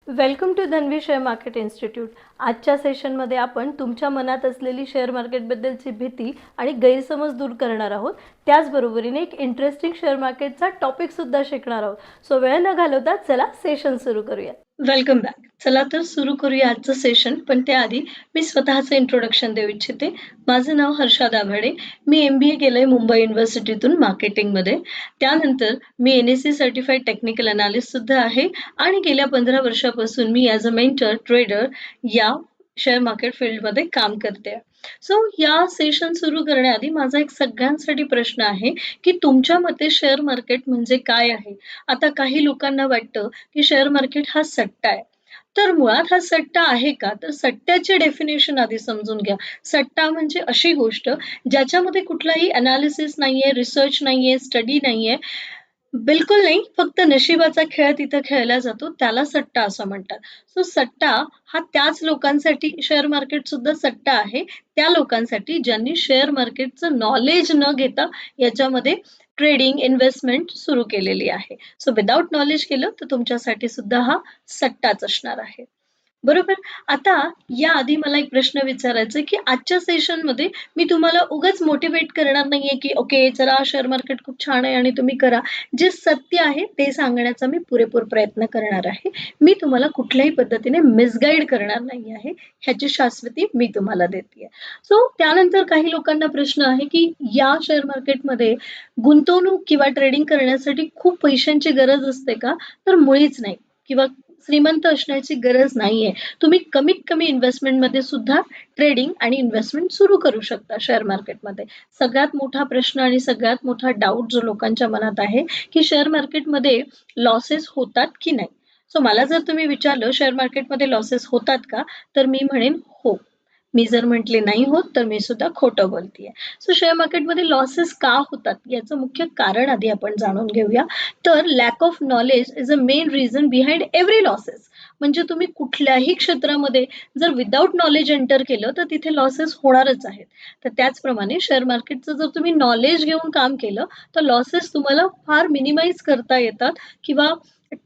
Welcome to Dhanvi share market institute. आजच्या सेशनमध्ये आपण तुमच्या मनात असलेली शेअर मार्केटबद्दलची भीती आणि गैरसमज दूर करणार आहोत. त्याचबरोबरीने एक इंटरेस्टिंग शेअर मार्केटचा टॉपिकसुद्धा शिकणार आहोत. सो वेळ न घालवता चला सेशन सुरू करूया. Welcome back. चला तर सुरू करूया आजचं सेशन. पण त्याआधी मी स्वतःचं इंट्रोडक्शन देऊ इच्छिते. माझं नाव हर्षा दाभाडे. मी MBA केलंय मुंबई युनिव्हर्सिटीतून मार्केटिंगमध्ये. त्यानंतर मी NSE सर्टिफाईड टेक्निकल अनालिस्ट सुद्धा आहे आणि गेल्या 15 वर्षापासून मी ॲज अ मेंटर ट्रेडर या शेअर मार्केट फील्डमध्ये काम करते. सो या सेशन सुरू करण्याआधी माझा एक सगळ्यांसाठी प्रश्न आहे की तुमच्या मते शेअर मार्केट म्हणजे काय आहे? आता काही लोकांना वाटतं की शेअर मार्केट हा सट्टा आहे. तर मुळात हा सट्टा आहे का? तर सट्ट्याचे डेफिनेशन आधी समजून घ्या. सट्टा म्हणजे अशी गोष्ट ज्याच्यामध्ये कुठलाही अनालिसिस नाहीये, रिसर्च नाहीये, स्टडी नाहीये. बिलकुल नाही, फक्त नशिबाचा खेळ तिथं खेळला जातो, त्याला सट्टा असं म्हणतात. सो सट्टा हा त्याच लोकांसाठी, शेअर मार्केट सुद्धा सट्टा आहे त्या लोकांसाठी ज्यांनी शेअर मार्केटचं नॉलेज न घेता याच्यामध्ये ट्रेडिंग, इन्व्हेस्टमेंट सुरू केलेली आहे. सो विदाउट नॉलेज केलं तर तुमच्यासाठी सुद्धा हा सट्टाच असणार आहे. बरोबर. आता याआधी मला एक प्रश्न विचारायचा आहे की आजच्या सेशनमध्ये मी तुम्हाला उगाच मोटिवेट करणार नाहीये की ओके चला शेअर मार्केट खूप छान आहे आणि तुम्ही करा. जे सत्य आहे ते सांगण्याचा मी पुरेपूर प्रयत्न करणार आहे. मी तुम्हाला कुठल्याही पद्धतीने मिसगाईड करणार नाही आहे, ह्याची शाश्वती मी तुम्हाला देते. सो त्यानंतर काही लोकांना प्रश्न आहे की या शेअर मार्केटमध्ये गुंतवणूक किंवा ट्रेडिंग करण्यासाठी खूप पैशांची गरज असते का? तर मुळीच नाही, किंवा श्रीमंत असण्याची गरज नाहीये. तुम्ही कमीत कमी इन्व्हेस्टमेंटमध्ये सुद्धा ट्रेडिंग आणि इन्व्हेस्टमेंट सुरू करू शकता शेअर मार्केटमध्ये. सगळ्यात मोठा प्रश्न आणि सगळ्यात मोठा डाऊट जो लोकांच्या मनात आहे की शेअर मार्केटमध्ये लॉसेस होतात की नाही. सो मला जर तुम्ही विचारलं शेअर मार्केटमध्ये लॉसेस होतात का, तर मी म्हणेन हो. मी जर म्हटले नाही होत तर मी सुद्धा खोटं बोलतेय. सो शेअर मार्केटमध्ये लॉसेस का होतात याचं मुख्य कारण आधी आपण जाणून घेऊया. तर lack of knowledge is a main reason behind every losses. म्हणजे तुम्ही कुठल्याही क्षेत्रामध्ये जर विदाउट नॉलेज एंटर केलं तर तिथे लॉसेस होणारच आहेत. तर त्याचप्रमाणे शेअर मार्केटचं जर तुम्ही नॉलेज घेऊन काम केलं तर लॉसेस तुम्हाला फार मिनिमाइज करता येतात किंवा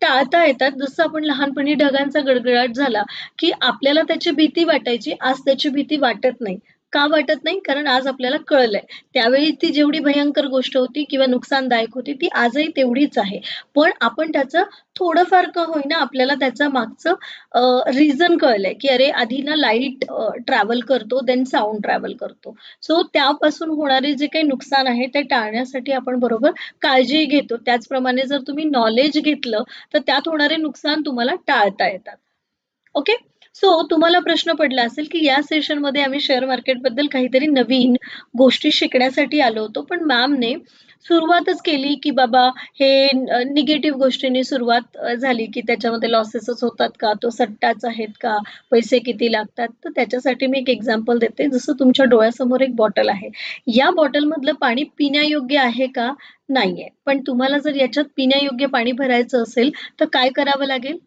टाळता येतात. जसं आपण लहानपणी ढगांचा गडगडाट झाला की आपल्याला त्याची भीती वाटायची, आज त्याची भीती वाटत नाही. का वाटत नाही? कारण आज आपल्याला कळलंय. त्यावेळी ती जेवढी भयंकर गोष्ट होती किंवा नुकसानदायक होती ती आजही तेवढीच आहे. पण आपण त्याचं थोडंफार का होईना आपल्याला त्याच्या मागचं रिझन कळलंय की अरे आधी ना लाईट ट्रॅव्हल करतो, देन साउंड ट्रॅव्हल करतो. सो त्यापासून होणारे जे काही नुकसान आहे ते टाळण्यासाठी आपण बरोबर काळजी घेतो. त्याचप्रमाणे जर तुम्ही नॉलेज घेतलं तर त्यात होणारे नुकसान तुम्हाला टाळता येतात. ओके. सो तुम्हाला प्रश्न पडला असेल की या सेशनमध्ये आम्ही शेअर मार्केटबद्दल काहीतरी नवीन गोष्टी शिकण्यासाठी आलो होतो. पण मॅमने सुरुवातच केली की बाबा हे निगेटिव्ह गोष्टींनी सुरुवात झाली की त्याच्यामध्ये लॉसेसच होतात का? तो सट्टाच आहेत का? पैसे किती लागतात? तर त्याच्यासाठी मी एक एक्झाम्पल देते. जसं तुमच्या डोळ्यासमोर एक बॉटल आहे. या बॉटलमधलं पाणी पिण्यायोग्य आहे का? नाहीये. पण तुम्हाला जर याच्यात पिण्यायोग्य पाणी भरायचं असेल तर काय करावं लागेल?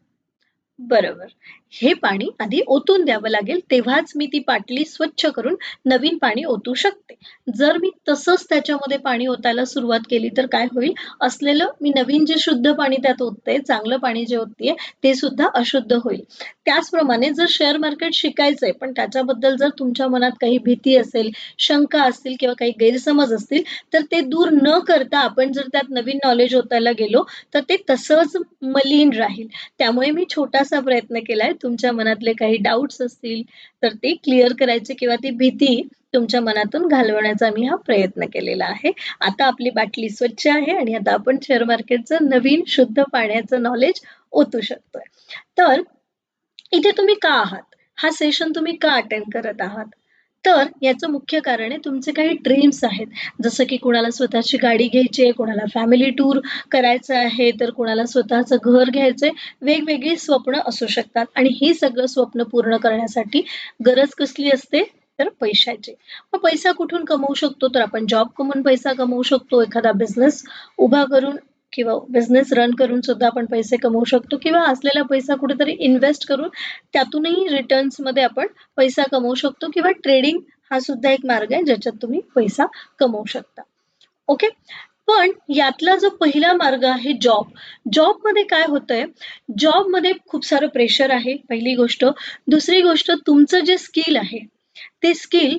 बरोबर. हे पाणी आधी ओतून द्यावं लागेल, तेव्हाच मी ती बाटली स्वच्छ करून नवीन पाणी ओतू शकते. जर मी तसंच त्याच्यामध्ये पाणी ओतायला सुरुवात केली तर काय होईल? असलेलं मी नवीन जे शुद्ध पाणी त्यात ओतते, चांगलं पाणी जे ओततेय ते सुद्धा अशुद्ध होईल. त्याचप्रमाणे जर शेअर मार्केट शिकायचंय पण त्याच्याबद्दल जर तुमच्या मनात काही भीती असेल, शंका असतील किंवा काही गैरसमज असतील, तर ते दूर न करता आपण जर त्यात नवीन नॉलेज ओतायला गेलो, तर ते तसंच मलीन राहील. त्यामुळे मी छोटासा प्रयत्न केलाय. तुमच्या मनातले काही डाउट्स असतील तर ते क्लिअर करायचे किंवा ती भीती तुमच्या मनातून घालवण्याचा मी हा प्रयत्न केलेला आहे. आता आपली बाटली स्वच्छ आहे आणि आता आपण शेअर मार्केटचं नवीन शुद्ध पाण्याचं नॉलेज ओतू शकतोय. तर इथे तुम्ही का आहात? हा सेशन तुम्ही का अटेंड करत आहात? तर याचं मुख्य कारण आहे तुमचे काही ड्रीम्स आहेत. जसं की कुणाला स्वतःची गाडी घ्यायची आहे, कुणाला फॅमिली टूर करायचं आहे, तर कुणाला स्वतःचं घर घ्यायचंय. वेगवेगळी स्वप्न असू शकतात आणि ही सगळं स्वप्न पूर्ण करण्यासाठी गरज कसली असते? तर पैशाची. मग पैसा कुठून कमवू शकतो? तर आपण जॉब करून पैसा कमवू शकतो, एखादा बिझनेस उभा करून किंवा बिझनेस रन करून सुद्धा आपण पैसे कमवू शकतो किंवा असलेला पैसा कुठेतरी इन्व्हेस्ट करून त्यातूनही रिटर्न्समध्ये आपण पैसा कमवू शकतो किंवा ट्रेडिंग हा सुद्धा एक मार्ग आहे ज्याच्यात तुम्ही पैसा कमवू शकता. ओके. पण यातला जो पहिला मार्ग आहे जॉबमध्ये काय होतंय, जॉबमध्ये खूप सारं प्रेशर आहे पहिली गोष्ट. दुसरी गोष्ट तुमचं जे स्किल आहे, ते स्किल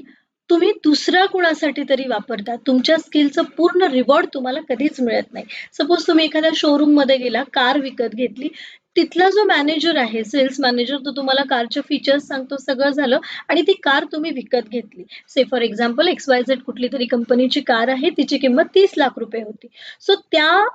तुम्ही दुसऱ्या कुणासाठी तरी वापरता. तुमच्या स्किलचं पूर्ण रिवॉर्ड तुम्हाला कधीच मिळत नाही. सपोज तुम्ही एखाद्या शोरूममध्ये गेला, कार विकत घेतली, तिथला जो मॅनेजर आहे, सेल्स मॅनेजर तो तुम्हाला कारचे फीचर्स सांगतो, सगळं झालं आणि ती कार तुम्ही विकत घेतली. से फॉर एक्झाम्पल XYZ कुठली तरी कंपनीची कार आहे, तिची किंमत 30 लाख रुपये होती. सो त्या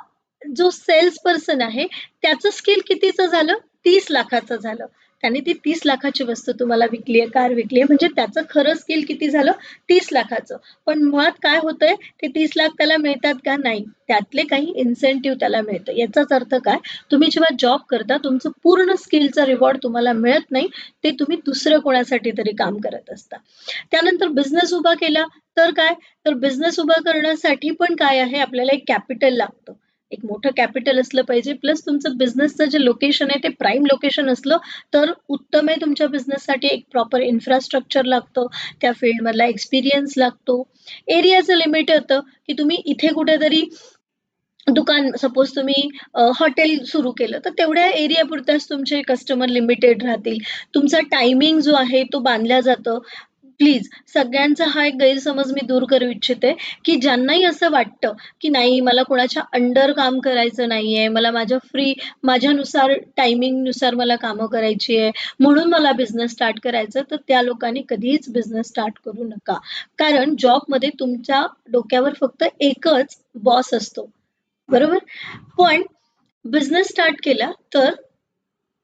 जो सेल्स पर्सन आहे त्याचं स्किल कितीचं झालं, 30 लाखाचं झालं. त्याने ती 30 लाखाची वस्तू तुम्हाला विकली आहे, कार विकली आहे, म्हणजे त्याचं खरं स्किल किती झालं, 30 लाखाचं. पण मुळात काय होतंय, ते 30 लाख त्याला मिळतात का, नाही, त्यातले काही इन्सेंटिव्ह त्याला मिळतं. याचाच अर्थ काय, तुम्ही जेव्हा जॉब करता तुमचं पूर्ण स्किलचा रिवॉर्ड तुम्हाला मिळत नाही, ते तुम्ही दुसरं कोणासाठी तरी काम करत असता. त्यानंतर बिझनेस उभा केला तर काय, तर बिझनेस उभा करण्यासाठी पण काय आहे, आपल्याला एक कॅपिटल लागतं. एक मोठं कॅपिटल असलं पाहिजे, प्लस तुमचं बिझनेसचं जे लोकेशन आहे ते प्राईम लोकेशन असलं तर उत्तम आहे. तुमच्या बिझनेससाठी एक प्रॉपर इन्फ्रास्ट्रक्चर लागतं, त्या फील्डमधला एक्सपिरियन्स लागतो. एरियाचं लिमिट होतं की तुम्ही इथे कुठेतरी दुकान, सपोज तुम्ही हॉटेल सुरू केलं तर तेवढ्या एरियापुरताच तुमचे कस्टमर लिमिटेड राहतील. तुमचा टायमिंग जो आहे तो बांधला जातं. प्लीज सगळ्यांचा हा एक गैरसमज मी दूर करू इच्छिते, की ज्यांनाही असं वाटतं, की नाही मला कोणाच्या अंडर काम करायचं नाहीये, मला माझ्यानुसार टायमिंगनुसार मला कामं करायची आहे, म्हणून मला बिझनेस स्टार्ट करायचं, तर त्या लोकांनी कधीच बिझनेस स्टार्ट करू नका. कारण जॉबमध्ये तुमच्या डोक्यावर फक्त एकच बॉस असतो, बरोबर? पण बिझनेस स्टार्ट केला तर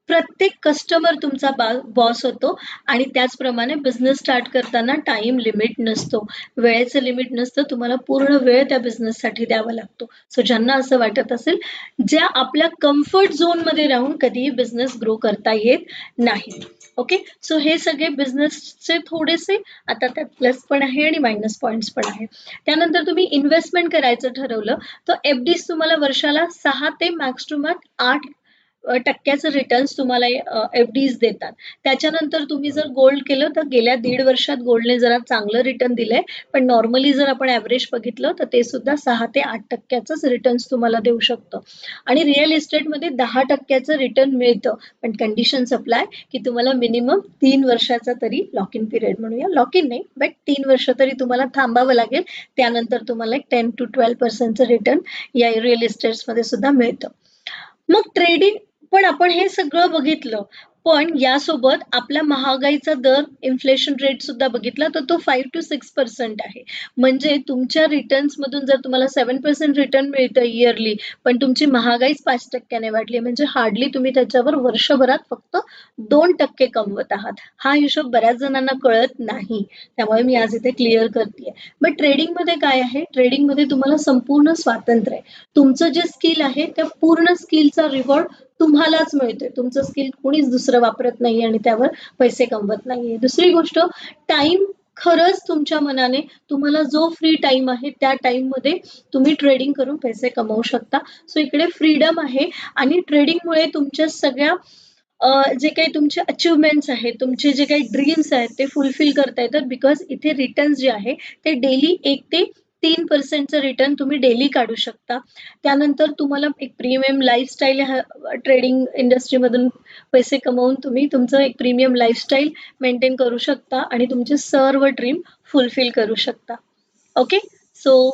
प्रत्येक कस्टमर तुमचा बॉस होतो आणि त्याचप्रमाणे बिझनेस स्टार्ट करताना टाइम लिमिट नसतो, वेळेचं लिमिट नसतं. तुम्हाला पूर्ण वेळ त्या बिझनेससाठी द्यावा लागतो. सो ज्यांना असं वाटत असेल, ज्या आपल्या कम्फर्ट झोनमध्ये राहून कधीही बिझनेस ग्रो करता येत नाही. ओके, सो हे सगळे बिझनेसचे थोडेसे आता त्यात प्लस पण आहे आणि मायनस पॉईंट्स पण आहे. त्यानंतर तुम्ही इन्व्हेस्टमेंट करायचं ठरवलं तर FDs तुम्हाला वर्षाला 6 ते मॅक्स टू मॅक्स 8% रिटर्न्स तुम्हाला FDs देतात. त्याच्यानंतर तुम्ही जर गोल्ड केलं तर गेल्या 1.5 वर्षात गोल्डने जरा चांगलं रिटर्न दिलंय, पण नॉर्मली जर आपण ॲव्हरेज बघितलं तर ते सुद्धा 6 ते 8%चंच रिटर्न्स तुम्हाला देऊ शकतं. आणि रिअल इस्टेटमध्ये 10%चं रिटर्न मिळतं, पण कंडिशन्स अप्लाय की तुम्हाला मिनिमम 3 वर्षाचा तरी लॉक इन पिरियड, म्हणूया लॉक इन नाही बट 3 वर्ष तरी तुम्हाला थांबावं लागेल. त्यानंतर तुम्हाला एक 10 to 12% रिटर्न या रिअल इस्टेट्समध्ये सुद्धा मिळतं. मग ट्रेडिंग पण आपण हे सगळं बघितलं, पण यासोबत आपला महागाईचा दर, इन्फ्लेशन रेट सुद्धा बघितला तर तो 5 to 6% आहे. म्हणजे तुमच्या रिटर्न्समधून जर तुम्हाला 7% रिटर्न मिळतं इयरली, पण तुमची महागाईच 5%ने वाढली, म्हणजे हार्डली तुम्ही त्याच्यावर वर्षभरात फक्त 2% कमवत आहात. हा हिशोब बऱ्याच जणांना कळत नाही, त्यामुळे मी आज इथे क्लिअर करतेय. बट ट्रेडिंगमध्ये काय आहे, ट्रेडिंगमध्ये तुम्हाला संपूर्ण स्वातंत्र्य आहे. तुमचं जे स्किल आहे त्या पूर्ण स्किलचा रिवॉर्ड तुम्हालाच मिळतोय. तुमचं स्किल कोणीच दुसरं वापरत नाहीये आणि त्यावर पैसे कमवत नाहीये. दुसरी गोष्ट, टाइम खरंच तुमच्या मनाने तुम्हाला जो फ्री टाइम आहे त्या टाइममध्ये तुम्ही ट्रेडिंग करून पैसे कमवू शकता. सो इकडे फ्रीडम आहे आणि ट्रेडिंगमुळे तुमच्या सगळ्या जे काही तुमचे अचिव्हमेंट्स आहेत, तुमचे जे काही ड्रीम्स आहेत ते फुलफिल करता येतात. बिकॉज इथे रिटर्न्स जे आहे ते डेली 1 ते 3%चं रिटर्न तुम्ही डेली काढू शकता. त्यानंतर तुम्हाला एक प्रीमियम लाईफस्टाईल ट्रेडिंग इंडस्ट्रीमधून पैसे कमवून तुम्ही तुमचं एक प्रीमियम लाईफस्टाईल मेंटेन करू शकता आणि तुमचे सर्व ड्रीम फुलफिल करू शकता. ओके, सो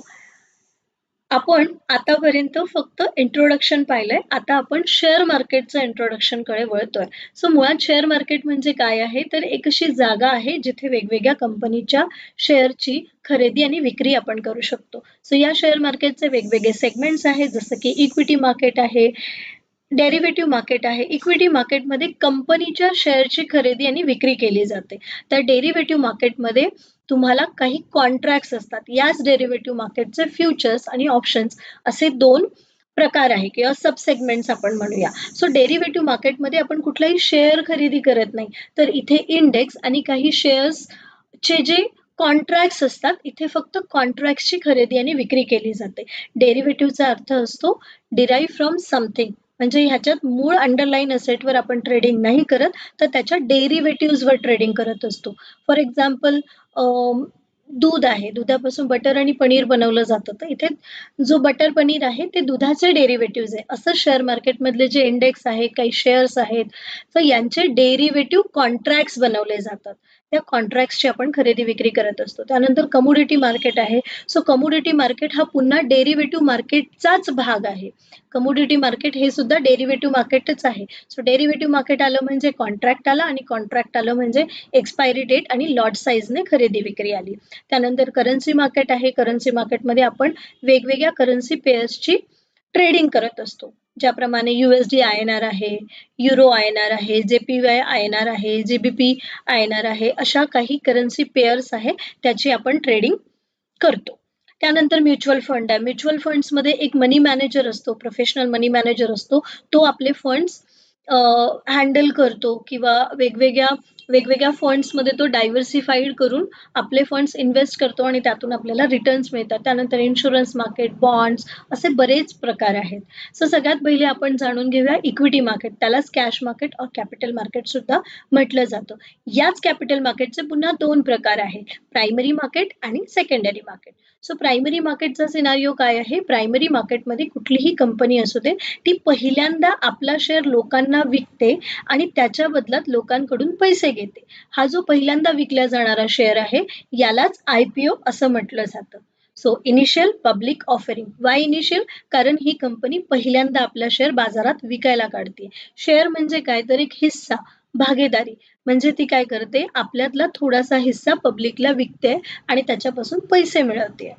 आपण आतापर्यंत फक्त इंट्रोडक्शन पाहिलंय. आता आपण शेअर मार्केटचं इंट्रोडक्शनकडे वळतोय. सो मुळात शेअर मार्केट म्हणजे काय आहे, तर एक अशी जागा आहे जिथे वेगवेगळ्या कंपनीच्या शेअरची खरेदी आणि विक्री आपण करू शकतो. सो या शेअर मार्केटचे वेगवेगळे सेगमेंट्स आहेत, जसं की इक्विटी मार्केट आहे, डेरिव्हेटिव्ह मार्केट आहे. इक्विटी मार्केटमध्ये कंपनीच्या शेअरची खरेदी आणि विक्री केली जाते. तर डेरिव्हेटिव्ह मार्केटमध्ये तुम्हाला काही कॉन्ट्रॅक्ट्स असतात. याच डेरिव्हेटिव्ह मार्केटचे फ्युचर्स आणि ऑप्शन्स असे 2 प्रकार आहे किंवा सब सेगमेंट्स आपण म्हणूया. सो डेरिव्हेटिव्ह मार्केटमध्ये आपण कुठलाही शेअर खरेदी करत नाही, तर इथे इंडेक्स आणि काही शेअर्सचे जे कॉन्ट्रॅक्ट्स असतात, इथे फक्त कॉन्ट्रॅक्ट्सची खरेदी आणि विक्री केली जाते. डेरिव्हेटिव्हचा अर्थ असतो डिराईव्ह फ्रॉम समथिंग, म्हणजे ह्याच्यात मूळ अंडरलाईन असेटवर आपण ट्रेडिंग नाही करत, तर त्याच्या डेरिव्हेटिव्हजवर ट्रेडिंग करत असतो. फॉर एक्झाम्पल दूध आहे, दुधापासून बटर आणि पनीर बनवलं जातं. तर इथे जो बटर पनीर आहे ते दुधाचे डेरिव्हेटिव्हज आहे. असं शेअर मार्केटमधले जे इंडेक्स आहे, काही शेअर्स आहेत, तर यांचे डेरिव्हेटिव्ह कॉन्ट्रॅक्ट्स बनवले जातात. त्या कॉन्ट्रॅक्ट्सची आपण खरेदी विक्री करत असतो. त्यानंतर कमोडिटी मार्केट आहे. सो कमोडिटी मार्केट हा पुन्हा डेरिव्हेटिव्ह मार्केटचाच भाग आहे. कमोडिटी मार्केट हे सुद्धा डेरिव्हेटिव्ह मार्केटच आहे. सो डेरिव्हेटिव्ह मार्केट आलं म्हणजे कॉन्ट्रॅक्ट आला आणि कॉन्ट्रॅक्ट आलं म्हणजे एक्सपायरी डेट आणि लॉट साईजने खरेदी विक्री आली. त्यानंतर करन्सी मार्केट आहे. करन्सी मार्केटमध्ये आपण वेगवेगळ्या करन्सी पेअर्सची ट्रेडिंग करत असतो. ज्याप्रमाणे USD INR आहे, युरो INR आहे, JPY INR आहे, GBP INR आहे, अशा काही करन्सी पेअर्स आहे त्याची आपण ट्रेडिंग करतो. त्यानंतर म्युच्युअल फंड आहे. म्युच्युअल फंड्समध्ये एक मनी मॅनेजर असतो, प्रोफेशनल मनी मॅनेजर असतो. तो आपले फंड्स हँडल करतो किंवा वेगवेगळ्या फंड्समध्ये तो डायव्हर्सिफाईड करून आपले फंड्स इन्व्हेस्ट करतो आणि त्यातून आपल्याला रिटर्न्स मिळतात. त्यानंतर इन्शुरन्स मार्केट, बॉन्ड्स असे बरेच प्रकार आहेत. सो सगळ्यात पहिले आपण जाणून घेऊया इक्विटी मार्केट. त्यालाच कॅश मार्केट और कॅपिटल मार्केट सुद्धा म्हटलं जातं. याच कॅपिटल मार्केटचे पुन्हा 2 प्रकार आहेत, प्रायमरी मार्केट आणि सेकंडरी मार्केट. सो प्रायमरी मार्केटचा सिनारिओ काय आहे? प्रायमरी मार्केटमध्ये कुठलीही कंपनी असू दे, ती पहिल्यांदा आपला शेअर लोकांना विकते आणि त्याच्या बदल्यात लोकांकडून पैसे घेते. हा जो पहिल्यांदा विकला जाणारा शेअर आहे यालाच IPO असं म्हटलं जातं. So initial public offering. Y initial? कारण ही कंपनी पहिल्यांदा आपला शेअर बाजारात विकायला काढते. शेअर म्हणजे काय? तर एक हिस्सा, भागीदारी. म्हणजे ती काय करते? आपल्यातला थोडासा हिस्सा पब्लिकला विकते आणि त्याच्यापासून पैसे मिळवते.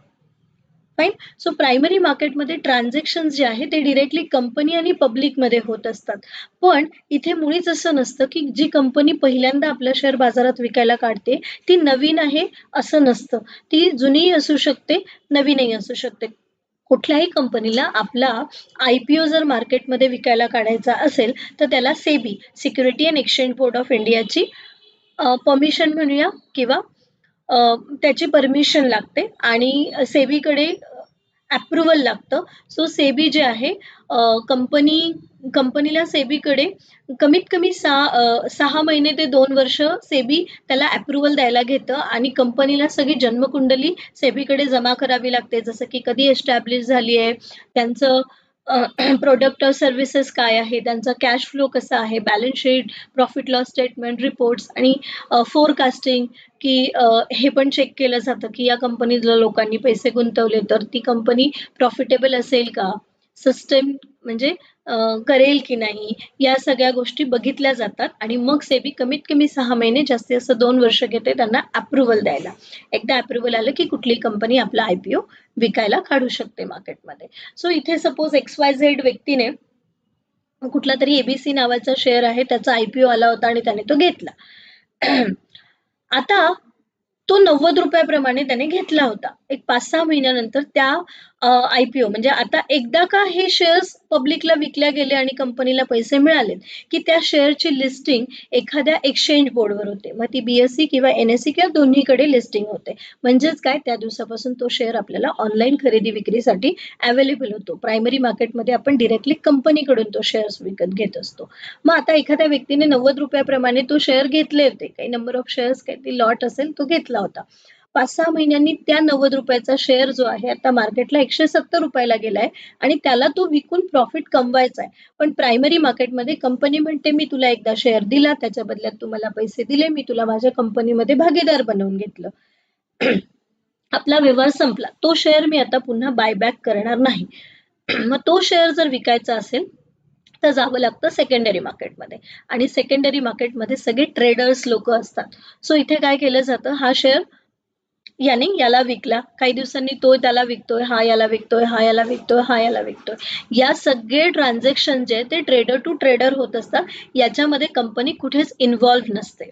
फाईन. सो प्रायमरी मार्केटमध्ये ट्रान्झॅक्शन जे आहे ते डिरेक्टली कंपनी आणि पब्लिकमध्ये होत असतात. पण इथे मुळीच असं नसतं की जी कंपनी पहिल्यांदा आपला शेअर बाजारात विकायला काढते ती नवीन आहे असं नसतं. ती जुनीही असू शकते, नवीनही असू शकते. कुठल्याही कंपनीला आपला IPO जर मार्केटमध्ये विकायला काढायचा असेल तर त्याला SEBI, security and exchange board of इंडियाची परमिशन म्हणूया किंवा त्याची परमिशन लागते आणि सेबीकडे अप्रुव्हल लागतं. सो सेबी जे आहे कंपनीला सेबीकडे कमीत कमी 6 महिने ते 2 वर्ष सेबी त्याला अप्रुव्हल द्यायला घेतं आणि कंपनीला सगळी जन्मकुंडली सेबीकडे जमा करावी लागते. जसं की कधी एस्टॅब्लिश झाली आहे, त्यांचं प्रोडक्ट सर्व्हिसेस काय आहे, त्यांचा कॅश फ्लो कसा आहे, balance sheet, profit loss statement, reports आणि फोरकास्टिंग की हे पण चेक केलं जातं की या कंपनीला लोकांनी पैसे गुंतवले तर ती कंपनी प्रॉफिटेबल असेल का, सस्टेन म्हणजे करेल की नाही, या सगळ्या गोष्टी बघितल्या जातात आणि मग सेबी कमीत कमी 6 महिने जास्तीत जास्त 2 वर्ष घेते त्यांना अप्रुव्हल द्यायला. एकदा अप्रुव्हल आलं की कुठली कंपनी आपला IPO विकायला काढू शकते मार्केटमध्ये. सो इथे सपोज XYZ व्यक्तीने कुठला तरी ABC नावाचा शेअर आहे त्याचा IPO आला होता आणि त्याने तो घेतला. आता तो 90 रुपयाप्रमाणे त्याने घेतला होता. एक 5-6 महिन्यानंतर त्या IPO म्हणजे आता एकदा का हे शेअर्स पब्लिकला विकल्या गेले आणि कंपनीला पैसे मिळाले, की त्या शेअरची लिस्टिंग एखाद्या एक्सचेंज बोर्डवर होते. मग ती BSE किंवा NSE किंवा दोन्हीकडे लिस्टिंग होते. म्हणजेच काय, त्या दिवसापासून तो शेअर आपल्याला ऑनलाईन खरेदी विक्रीसाठी अवेलेबल होतो. प्रायमरी मार्केटमध्ये आपण डिरेक्टली कंपनीकडून तो शेअर्स विकत घेत असतो. मग आता एखाद्या व्यक्तीने 90 रुपयाप्रमाणे तो शेअर घेतले होते. काही नंबर ऑफ शेअर्स, काही लॉट असेल तो घेतला होता. 5-6 महिन्यांनी त्या 90 रुपयाचा शेअर जो आहे आता मार्केटला 170 रुपयाला गेलाय आणि त्याला तो विकून प्रॉफिट कमवायचा आहे. पण प्रायमरी मार्केटमध्ये कंपनी म्हणते मी तुला एकदा शेअर दिला, त्याच्या बदल्यात तू मला पैसे दिले, मी तुला माझ्या कंपनीमध्ये भागीदार बनवून घेतलं. आपला व्यवहार संपला. तो शेअर मी आता पुन्हा बायबॅक करणार नाही. मग तो शेअर जर विकायचा असेल तर जावं लागतं सेकंडरी मार्केटमध्ये आणि सेकंडरी मार्केटमध्ये सगळे ट्रेडर्स लोक असतात. सो इथे काय केलं जातं, हा शेअर याने याला विकला, काही दिवसांनी तो त्याला विकतोय, हा याला विकतोय, हा याला विकतोय, हा याला विकतोय. या सगळे ट्रान्झॅक्शन जे ते ट्रेडर टू ट्रेडर होत असतात. याच्यामध्ये कंपनी कुठेच इन्व्हॉल्व्ह नसते.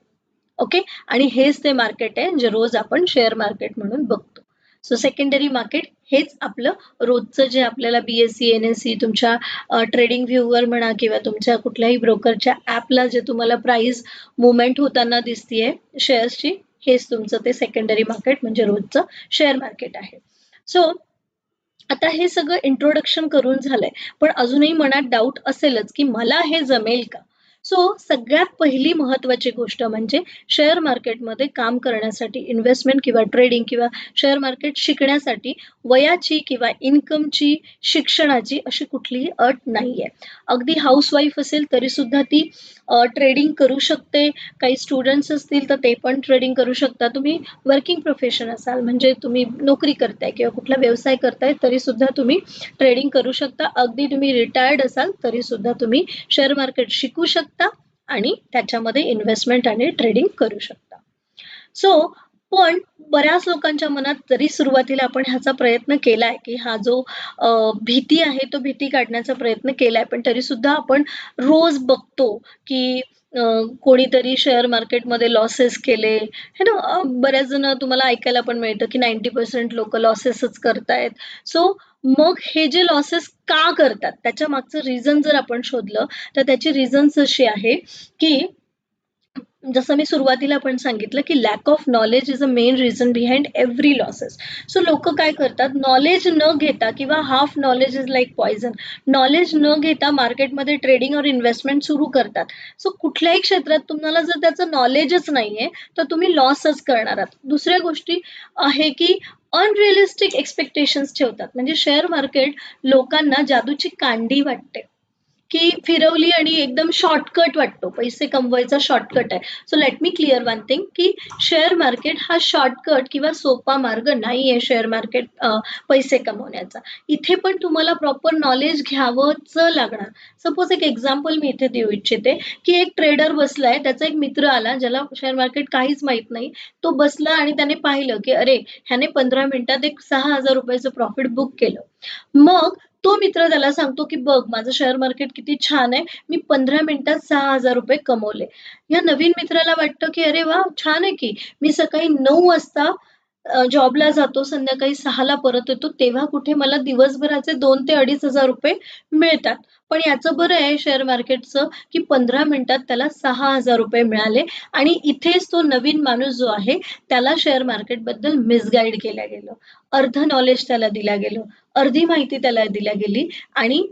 ओके. आणि हेच ते मार्केट आहे जे रोज आपण शेअर मार्केट म्हणून बघतो. सो सेकंडरी मार्केट हेच आपलं रोजचं जे आपल्याला BSE NSE तुमच्या ट्रेडिंग व्ह्यूवर म्हणा किंवा तुमच्या कुठल्याही ब्रोकरच्या ॲपला जे तुम्हाला प्राइस मुवमेंट होताना दिसतीये शेअर्सची, हेच तुमचं ते सेकंडरी मार्केट म्हणजे रोजचं शेअर मार्केट आहे. सो आता हे सगळं इंट्रोडक्शन करून झालंय, पण अजूनही मनात डाऊट असेलच की मला हे जमेल का, सो सगळ्यात पहिली महत्त्वाची गोष्ट म्हणजे शेअर मार्केटमध्ये काम करण्यासाठी, इन्व्हेस्टमेंट किंवा ट्रेडिंग किंवा शेअर मार्केट शिकण्यासाठी वयाची किंवा इन्कमची, शिक्षणाची अशी कुठलीही अट नाहीये. अगदी हाऊसवाईफ असेल तरीसुद्धा ती ट्रेडिंग करू शकते. काही स्टुडंट्स असतील तर ते पण ट्रेडिंग करू शकता. तुम्ही वर्किंग प्रोफेशन असाल म्हणजे तुम्ही नोकरी करताय किंवा कुठला व्यवसाय करताय तरीसुद्धा तुम्ही ट्रेडिंग करू शकता. अगदी तुम्ही रिटायर्ड असाल तरीसुद्धा तुम्ही शेअर मार्केट शिकू शकता आणि त्याच्यामध्ये इन्व्हेस्टमेंट आणि ट्रेडिंग करू शकता. सो पण बऱ्याच लोकांच्या मनात जरी सुरुवातीला आपण ह्याचा प्रयत्न केलाय, की हा जो भीती आहे तो भीती काढण्याचा प्रयत्न केलाय, पण तरीसुद्धा आपण रोज बघतो, की कोणीतरी शेअर मार्केटमध्ये लॉसेस केले, है ना? बऱ्याच जण तुम्हाला ऐकायला पण मिळतं, की 90% लोकं लॉसेसच करतायत. सो मग हे जे लॉसेस का करतात? त्याच्या मागचं रिझन जर आपण शोधलं, तर त्याची रिझन्स अशी आहे, की जसं मी सुरुवातीला पण सांगितलं, की lack of knowledge is a main reason behind every losses. So लोकं काय करतात, नॉलेज न घेता किंवा half knowledge is like poison. Knowledge न घेता मार्केटमध्ये ट्रेडिंग और इन्व्हेस्टमेंट सुरू करतात. सो कुठल्याही क्षेत्रात तुम्हाला जर त्याचं नॉलेजच नाहीये, तर तुम्ही लॉसच करणार आहात. दुसऱ्या गोष्टी आहे, की अनरिअलिस्टिक एक्स्पेक्टेशन्स ठेवतात. म्हणजे शेअर मार्केट लोकांना जादूची कांडी वाटते. की फिरवली आणि एकदम शॉर्टकट वाटतो. पैसे कमवायचा शॉर्टकट आहे. So let me clear one thing, की शेअर मार्केट हा शॉर्टकट किंवा सोपा मार्ग नाहीये शेअर मार्केट पैसे कमवण्याचा. इथे पण तुम्हाला प्रॉपर नॉलेज घ्यावंच लागणार. सपोज एक एक्झाम्पल मी इथे देऊ इच्छिते, की एक ट्रेडर बसलाय, त्याचा एक मित्र आला ज्याला शेअर मार्केट काहीच माहीत नाही. तो बसला आणि त्याने पाहिलं, की अरे ह्याने 15 मिनिटात एक ₹6,000 प्रॉफिट बुक केलं. मग तो मित्र त्याला सांगतो, की "बघ माझं शेअर मार्केट किती छान आहे. मी 15 मिनिटात ₹6,000 कमवले." या नवीन मित्राला वाटतं, की "अरे वाह! छान आहे की. मी सकाळी 9 वाजता जॉबला जातो, संध्याकाळी 6ला परत येतो. तेव्हा कुठे मला दिवसभराचे 2,000 ते ₹2,500 मिळतात. पण याचं बरं आहे शेअर मार्केटचं, की 15 मिनिटात त्याला ₹6,000 मिळाले आणि इथेच तो नवीन माणूस जो आहे, त्याला शेअर मार्केटबद्दल मिसगाईड केलं गेलं. अर्ध नॉलेज त्याला दिलं गेलं. अर्धी माहिती त्याला दिल्या गेली आणि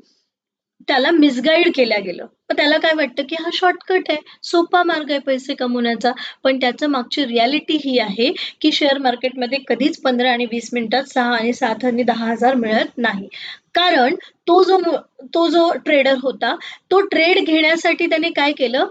त्याला मिसगाईड केलं गेलं. मग त्याला काय वाटतं, की हा शॉर्टकट आहे, सोपा मार्ग आहे पैसे कमवण्याचा. पण त्याच्या मागची रिॲलिटी ही आहे, की शेअर मार्केटमध्ये कधीच 15 आणि 20 मिनिटात 6 आणि 7 आणि 10,000 मिळत नाही. कारण तो जो ट्रेडर होता, तो ट्रेड घेण्यासाठी त्याने काय केलं,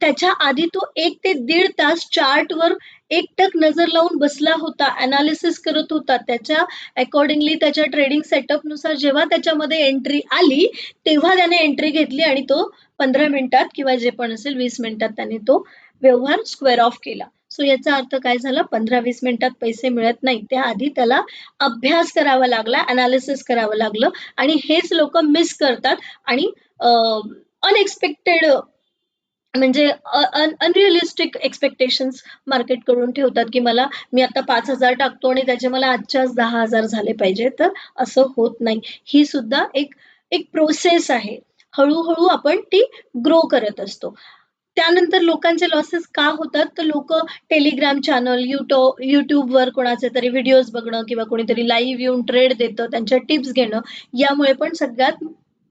त्याच्या आधी तो 1 ते दीड तास चार्टवर एकटक नजर लावून बसला होता, एनालिसिस करत होता. त्याच्या अकॉर्डिंगली त्याच्या ट्रेडिंग सेटअपनुसार जेव्हा त्याच्यामध्ये एंट्री आली, तेव्हा त्याने एंट्री घेतली आणि तो 15 मिनिटात किंवा जे पण असेल 20 मिनिटात त्याने तो व्यवहार स्क्वेअर ऑफ केला. सो याचा अर्थ काय झाला, 15-20 मिनिटात पैसे मिळत नाही. त्याआधी त्याला अभ्यास करावा लागला, एनालिसिस करावं लागलं आणि हेच लोकं मिस करतात आणि अनएक्सपेक्टेड म्हणजे अनरिअलिस्टिक एक्स्पेक्टेशन्स मार्केटकडून ठेवतात, की मी आता 5,000 टाकतो आणि त्याचे मला आजच्याच 10,000 झाले पाहिजे. तर असं होत नाही. ही सुद्धा एक एक प्रोसेस आहे. हळू आपण ती ग्रो करत असतो. त्यानंतर लोकांचे लॉसेस का होतात? तर लोकं Telegram चॅनल, YouTubeवर कोणाचे तरी व्हिडिओज बघणं किंवा कोणीतरी लाईव्ह येऊन ट्रेड देतं, त्यांच्या टिप्स घेणं, यामुळे पण सगळ्यात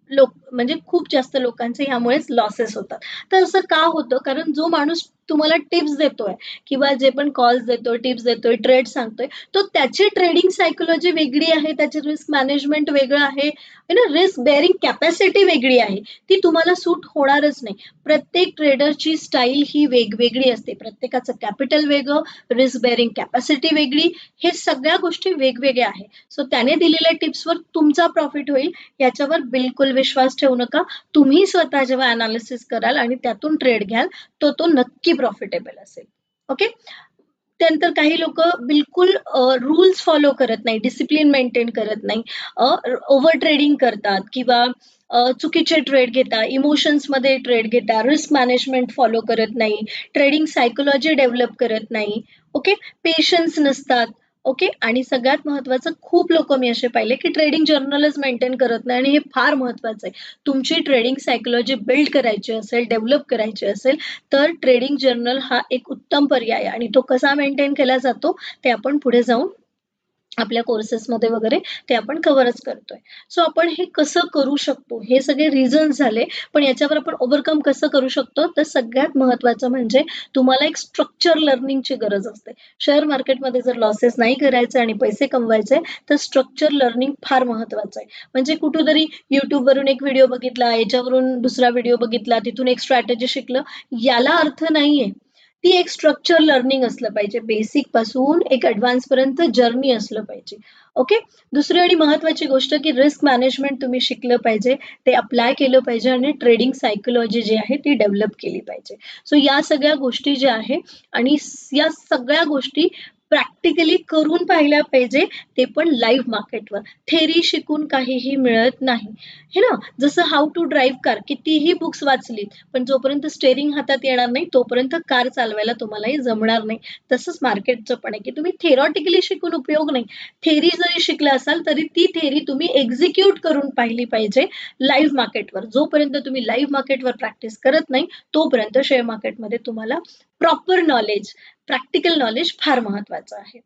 म्हणजे खूप जास्त लोकांचे ह्यामुळेच लॉसेस होतात. तर असं का होतं? कारण जो माणूस तुम्हाला टिप्स देतोय किंवा जे पण कॉल्स देतोय, टिप्स देतोय, ट्रेड सांगतोय, तो त्याची ट्रेडिंग सायकॉलॉजी वेगळी आहे, त्याचे रिस्क मॅनेजमेंट वेगळं आहे, रिस्क बेअरिंग कॅपॅसिटी वेगळी आहे. ती तुम्हाला सूट होणारच नाही. प्रत्येक ट्रेडरची स्टाईल ही वेगवेगळी असते. प्रत्येकाचं कॅपिटल वेगळं, रिस्क बेअरिंग कॅपॅसिटी वेगळी, हे सगळ्या गोष्टी वेगवेगळ्या आहेत. सो त्याने दिलेल्या टिप्सवर तुमचा प्रॉफिट होईल याच्यावर बिलकुल विश्वास ठेवू नका. तुम्ही स्वतः जेव्हा एनालिसिस कराल आणि त्यातून ट्रेड घ्याल, तो नक्की प्रॉफिटेबल असेल. ओके. त्यानंतर काही लोकं बिलकुल रूल्स फॉलो करत नाही, डिसिप्लिन मेंटेन करत नाही. ओव्हर ट्रेडिंग करतात किंवा चुकीचे ट्रेड घेतात, इमोशन्समध्ये ट्रेड घेतात, रिस्क मॅनेजमेंट फॉलो करत नाही, ट्रेडिंग सायकॉलॉजी डेव्हलप करत नाही. ओके. पेशन्स नसतात. ओके. आणि सगळ्यात महत्त्वाचं खूप लोकं मी असे पाहिले, की ट्रेडिंग जर्नलच मेंटेन करत नाही आणि हे फार महत्त्वाचं आहे. तुमची ट्रेडिंग सायकॉलॉजी बिल्ड करायची असेल, डेव्हलप करायची असेल, तर ट्रेडिंग जर्नल हा एक उत्तम पर्याय आहे आणि तो कसा मेंटेन केला जातो ते आपण पुढे जाऊन आपल्या कोर्सेसमध्ये वगैरे ते आपण कव्हरच करतोय. सो आपण हे कसं करू शकतो, हे सगळे रिझन्स झाले. पण याच्यावर आपण ओव्हरकम कसं करू शकतो, तर सगळ्यात महत्त्वाचं म्हणजे तुम्हाला एक स्ट्रक्चर लर्निंगची गरज असते. शेअर मार्केटमध्ये जर लॉसेस नाही करायचे आणि पैसे कमवायचे, तर स्ट्रक्चर लर्निंग फार महत्त्वाचं आहे. म्हणजे कुठेतरी YouTubeवरून एक व्हिडिओ बघितला, याच्यावरून दुसरा व्हिडिओ बघितला, तिथून एक स्ट्रॅटेजी शिकलं, याला अर्थ नाहीये. ती एक स्ट्रक्चर लर्निंग असलं पाहिजे. बेसिक पासून एक ॲडव्हान्स पर्यंत जर्नी असलं पाहिजे. ओके. दुसरी आणि महत्त्वाची गोष्ट की रिस्क मॅनेजमेंट तुम्ही शिकलं पाहिजे, ते अप्लाय केलं पाहिजे आणि ट्रेडिंग सायकॉलॉजी जी आहे ती डेव्हलप केली पाहिजे. सो या सगळ्या गोष्टी ज्या आहे आणि या सगळ्या गोष्टी प्रॅक्टिकली करून पाहिल्या पाहिजे, ते पण लाईव्ह मार्केटवर. थेरी शिकून काहीही मिळत नाही, हे ना. जसं हाऊ टू ड्राईव्ह कार, कितीही बुक्स वाचलीत, पण जोपर्यंत स्टेअरिंग हातात येणार नाही, तोपर्यंत कार चालवायला तुम्हालाही जमणार नाही. तसंच मार्केटचं पण आहे, की तुम्ही थेरॉटिकली शिकून उपयोग नाही. थेरी जरी शिकला असाल, तरी ती थेरी तुम्ही एक्झिक्यूट करून पाहिली पाहिजे लाईव्ह मार्केटवर. जोपर्यंत तुम्ही लाईव्ह मार्केटवर प्रॅक्टिस करत नाही, तोपर्यंत शेअर मार्केटमध्ये तुम्हाला प्रॉपर नॉलेज, प्रॅक्टिकल नॉलेज फार महत्वाचं आहे.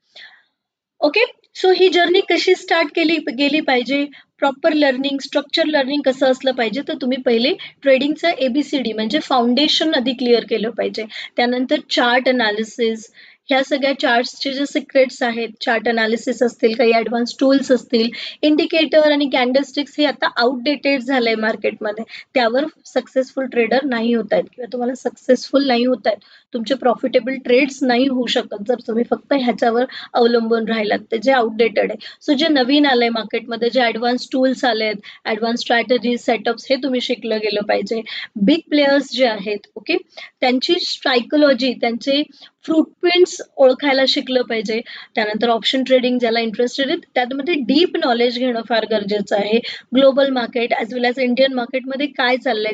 ओके. सो ही जर्नी कशी स्टार्ट केली गेली पाहिजे, प्रॉपर लर्निंग, स्ट्रक्चर लर्निंग कसं असलं पाहिजे, तर तुम्ही पहिले ट्रेडिंगचं ABCD म्हणजे फाउंडेशन आधी क्लिअर केलं पाहिजे. त्यानंतर चार्ट अनालिसिस, ह्या सगळ्या चार्ट्सचे जे सिक्रेट्स आहेत, चार्ट अनालिसिस असतील, काही ॲडव्हान्स टूल्स असतील, इंडिकेटर आणि कॅन्डलस्टिक्स हे आता आउटडेटेड झालंय मार्केटमध्ये. त्यावर सक्सेसफुल ट्रेडर नाही होत आहेत किंवा तुम्हाला सक्सेसफुल नाही होत आहेत. तुमचे प्रॉफिटेबल ट्रेड्स नाही होऊ शकत जर तुम्ही फक्त ह्याच्यावर अवलंबून राहिलात, ते जे आउटडेटेड आहे. सो जे नवीन आलंय मार्केटमध्ये, जे ॲडव्हान्स टूल्स आलेत, ॲडव्हान्स स्ट्रॅटेजीज, सेटअप्स, हे तुम्ही शिकलं गेलं पाहिजे. बिग प्लेयर्स जे आहेत, ओके, त्यांची सायकॉलॉजी, त्यांचे फ्रूटप्रिंट्स ओळखायला शिकलं पाहिजे. त्यानंतर ऑप्शन ट्रेडिंग ज्याला इंटरेस्टेड आहेत, त्यामध्ये डीप नॉलेज घेणं फार गरजेचं आहे. ग्लोबल मार्केट ॲज वेल ॲज इंडियन मार्केटमध्ये काय चाललंय,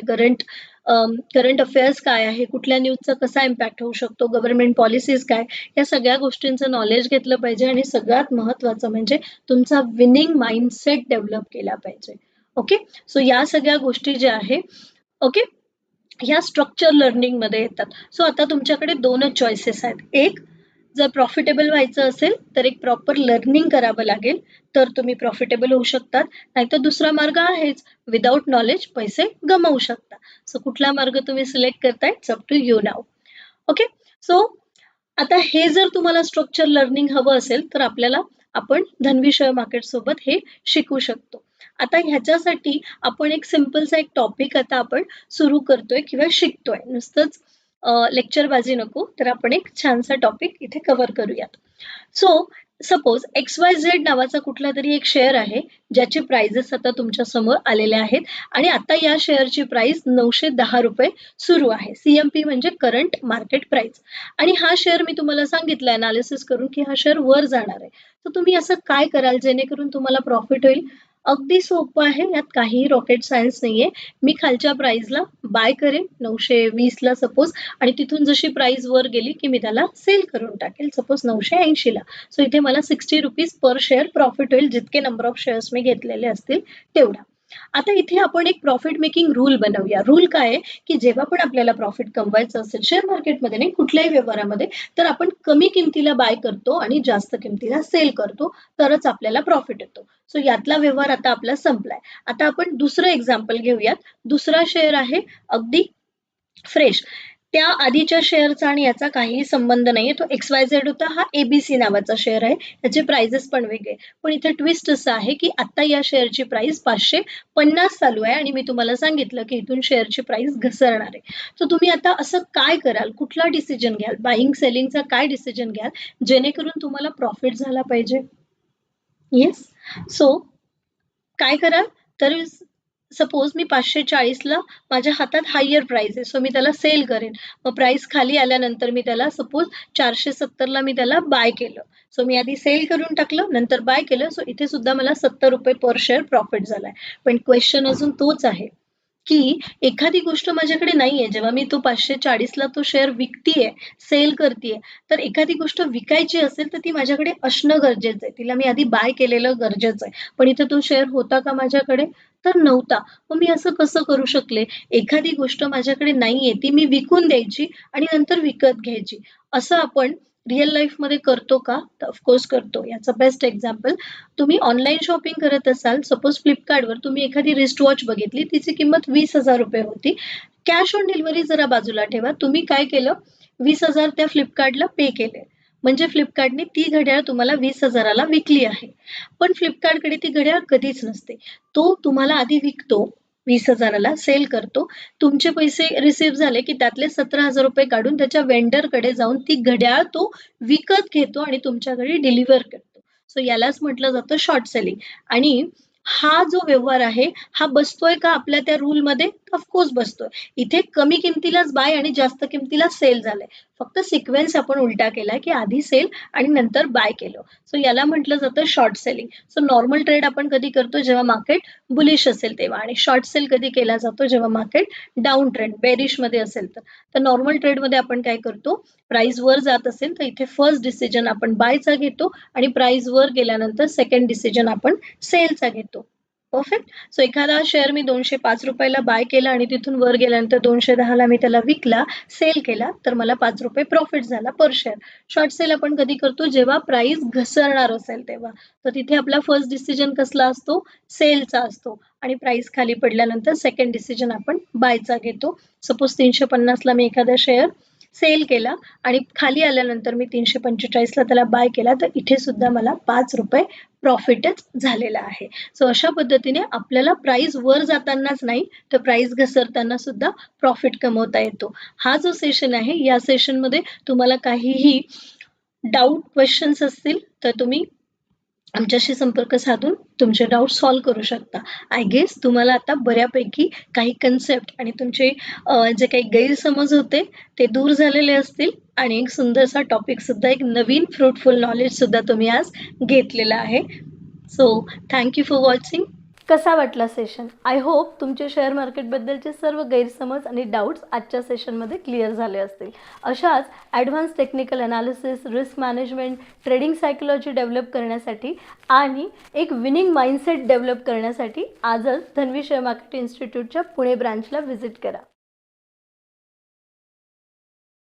करंट अफेअर्स काय आहे, कुठल्या न्यूजचा कसा इम्पॅक्ट होऊ शकतो, गव्हर्नमेंट पॉलिसीज काय, या सगळ्या गोष्टींचं नॉलेज घेतलं पाहिजे. आणि सगळ्यात महत्त्वाचं म्हणजे तुमचा विनिंग माइंडसेट डेव्हलप केला पाहिजे. ओके. सो या सगळ्या गोष्टी ज्या आहे, ओके, ह्या स्ट्रक्चर लर्निंगमध्ये येतात. सो आता तुमच्याकडे दोनच चॉईसेस आहेत. एक, जर प्रॉफिटेबल व्हायचं असेल तर एक प्रॉपर लर्निंग करावं लागेल, तर तुम्ही प्रॉफिटेबल होऊ शकतात. नाहीतर दुसरा मार्ग आहेच, विदाऊट नॉलेज पैसे गमावू शकता. सो कुठला मार्ग तुम्ही सिलेक्ट करताय, it's up to you now. Okay. So आता हे जर तुम्हाला स्ट्रक्चर लर्निंग हवं असेल, तर आपण धन्वी शेअर मार्केट सोबत हे शिकू शकतो. आता ह्याच्यासाठी आपण एक सिम्पलचा एक टॉपिक आता आपण सुरू करतोय किंवा शिकतोय. नुसतंच लेक्चरबाजी नको, तर आपण एक छानसा टॉपिक इथे कव्हर करूयात. सो सपोज XYZ नावाचा कुठला तरी एक शेअर आहे, ज्याचे प्राइजेस आता तुमच्या समोर आलेले आहेत आणि आता या शेअरची प्राइस ₹910 सुरू आहे. CMP म्हणजे करंट मार्केट प्राइस. आणि हा शेअर मी तुम्हाला सांगितलं अनालिसिस करून की हा शेअर वर जाणार आहे. तर तुम्ही असं काय कराल जेणेकरून तुम्हाला प्रॉफिट होईल? अगदी सोपं आहे, यात काहीही रॉकेट सायन्स नाहीये. मी खालच्या प्राइसला बाय करेन 920ला सपोज, आणि तिथून जशी प्राइस वर गेली की मी त्याला सेल करून टाकेल सपोज 980ला. सो इथे मला ₹60 पर शेअर प्रॉफिट होईल, जितके नंबर ऑफ शेअर्स मी घेतलेले असतील तेवढा. आता इथे आपण एक प्रॉफिट मेकिंग रूल बनवूया. रूल काय आहे, की जेव्हा पण आपल्याला प्रॉफिट कमवायचं असेल शेअर मार्केटमध्ये नाही, कुठल्याही व्यवहारामध्ये, तर आपण कमी किमतीला बाय करतो आणि जास्त किमतीला सेल करतो, तरच आपल्याला प्रॉफिट येतो. सो यातला व्यवहार आता आपला संपलाय. आता आपण दुसरं एक्झाम्पल घेऊयात. दुसरा शेअर आहे अगदी फ्रेश. त्या आधीच्या शेअरचा आणि याचा काहीही संबंध नाहीये. तो XYZ होता, हा ABC नावाचा शेअर आहे. याचे प्राइजेस पण वेगळे. पण इथे ट्विस्ट असं आहे की आता या शेअरची प्राइस 550 चालू आहे आणि मी तुम्हाला सांगितलं की इथून शेअरची प्राइस घसरणार आहे. तर तुम्ही आता असं काय कराल, कुठला डिसिजन घ्याल, बाईंग सेलिंगचा काय डिसिजन घ्याल, जेणेकरून तुम्हाला प्रॉफिट झाला पाहिजे? येस. सो काय कराल, तर सपोज मी 540ला माझ्या हातात हायर प्राइस आहे, सो मी त्याला सेल करेन. मग प्राइस खाली आल्यानंतर मी त्याला सपोज 470ला मी त्याला बाय केलं. सो मी आधी सेल करून टाकलं, नंतर बाय केलं. सो इथे सुद्धा मला ₹70 पर शेअर प्रॉफिट झालाय. पण क्वेश्चन अजून तोच आहे की एखादी गोष्ट माझ्याकडे नाहीये, जेव्हा मी तो 540ला तो शेअर विकतीये, सेल करतीये, तर एखादी गोष्ट विकायची असेल तर ती माझ्याकडे असणं गरजेचं आहे. तिला मी आधी बाय केलेलं गरजेचं आहे. पण इथे तो शेअर होता का माझ्याकडे? तर नव्हता. मग मी असं कसं करू शकले? एखादी गोष्ट माझ्याकडे नाहीये, ती मी विकून द्यायची आणि नंतर विकत घ्यायची. असं आपण रिअल लाईफमध्ये करतो का? तर ऑफकोर्स करतो. याचं बेस्ट एक्झाम्पल, तुम्ही ऑनलाईन शॉपिंग करत असाल, सपोज Flipkartवर तुम्ही एखादी रिस्टवॉच बघितली, तिची किंमत ₹20,000 होती. कॅश ऑन डिलिव्हरी जरा बाजूला ठेवा. तुम्ही काय केलं, 20,000 त्या Flipkartला पे केले. म्हणजे Flipkartने ती घड्याळ तुम्हाला 20,000ला विकली आहे. पण Flipkartकडे ती घड्याळ कधीच नसते. तो तुम्हाला आधी विकतो, 20,000ला सेल करतो. तुमचे पैसे रिसीव्ह झाले, की त्यातले ₹17,000 काढून त्याच्या वेंडरकडे जाऊन ती घड्याळ तो विकत घेतो आणि तुमच्या घरी डिलिव्हर करतो. सो यालाच म्हटलं जातं शॉर्ट सेलिंग. आणि हा जो व्यवहार आहे, हा बसतोय का आपल्या त्या रूलमध्ये? ऑफकोर्स बसतोय. इथे कमी किमतीलाच बाय आणि जास्त किमतीला सेल झालंय. फक्त सिक्वेन्स आपण उलटा केलाय, की आधी सेल आणि नंतर बाय केलं. सो याला म्हटलं जातं short selling. So normal trade आपण कधी करतो, जेव्हा मार्केट बुलिश असेल तेव्हा, आणि शॉर्ट सेल कधी केला जातो, जेव्हा मार्केट डाऊन ट्रेंड बेरिशमध्ये असेल तर. तर नॉर्मल ट्रेडमध्ये आपण काय करतो, प्राइस वर जात असेल तर इथे फर्स्ट डिसिजन आपण बायचा घेतो आणि प्राइस वर गेल्यानंतर सेकंड डिसिजन आपण सेलचा घेतो. परफेक्ट. सो एखादा शेअर मी ₹205 बाय केला आणि तिथून वर गेल्यानंतर 210ला मी त्याला विकला, सेल केला, तर मला ₹5 प्रॉफिट झाला पर शेअर. शॉर्ट सेल आपण कधी करतो, जेव्हा प्राइस घसरणार असेल तेव्हा. तर तिथे आपला फर्स्ट डिसिजन कसला असतो, सेलचा असतो, आणि प्राइस खाली पडल्यानंतर सेकंड डिसिजन आपण बायचा घेतो. सपोज 350ला मी एखादा शेअर सेल केला आणि खाली आल्यानंतर मी 345ला त्याला बाय केला, तर इथे सुद्धा मला ₹5 प्रॉफिटच झालेला आहे. सो अशा पद्धतीने आपल्याला प्राइस वर जातानाच नाही, तर प्राइस घसरताना सुद्धा प्रॉफिट कमवता येतो. हा जो सेशन आहे, या सेशनमध्ये तुम्हाला काहीही डाऊट, क्वेश्चन्स असतील तर तुम्ही आमच्याशी संपर्क साधून तुमचे डाऊट सॉल्व्ह करू शकता. आय गेस तुम्हाला आता बऱ्यापैकी काही कन्सेप्ट आणि तुमचे जे काही गैरसमज होते ते दूर झालेले असतील, आणि एक सुंदरसा टॉपिक सुद्धा, एक नवीन फ्रुटफुल नॉलेज सुद्धा तुम्ही आज घेतलेला आहे. So thank you for watching. कसा वाटला सेशन? आय होप तुमचे शेअर मार्केटबद्दलचे सर्व गैरसमज आणि डाऊट्स आजच्या सेशनमध्ये क्लिअर झाले असतील. अशाच advance technical analysis, risk management, trading psychology develop करण्यासाठी आणि एक विनिंग माइंडसेट डेव्हलप करण्यासाठी आजच धन्वी शेअर मार्केट इन्स्टिट्यूटच्या पुणे ब्रांचला व्हिजिट करा.